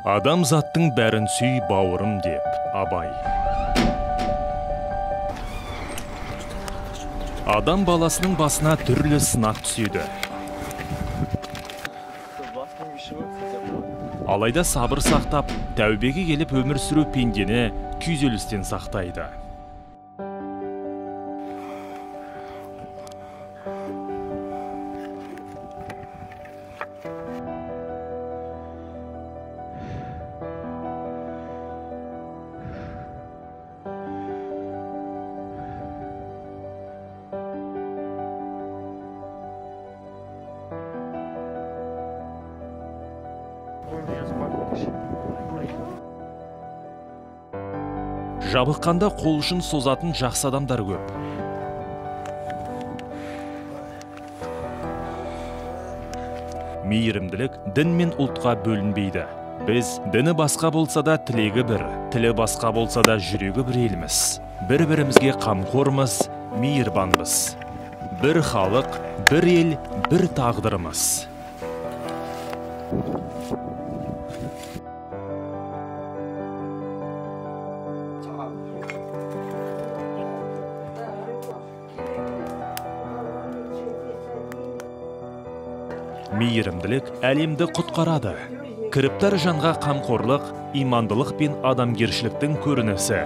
Адамзаттың бәрін сүй бауырым деп, Абай. Адам баласының басына түрлі сынақ түседі. Алайда сабыр сақтап, тәубеге келіп өмір сүру пендені күйзелістен сақтайды. Жабыққанда қол ұшын созатын жақсы адамдар көп. Мейірімділік дін мен ұлтқа бөлінбейді. Біз діні басқа болса да тілегі бір, тілі басқа болса да жүрегі бір елміз. Бір-бірімізге қамқормыз, мейірбанбыз. Бір халық, бір ел, бір тағдырымыз. Мейірімділік әлемді құтқарады. Кіріптар жанға қамқорлық, имандылық пен адамгершіліктің көрінісі.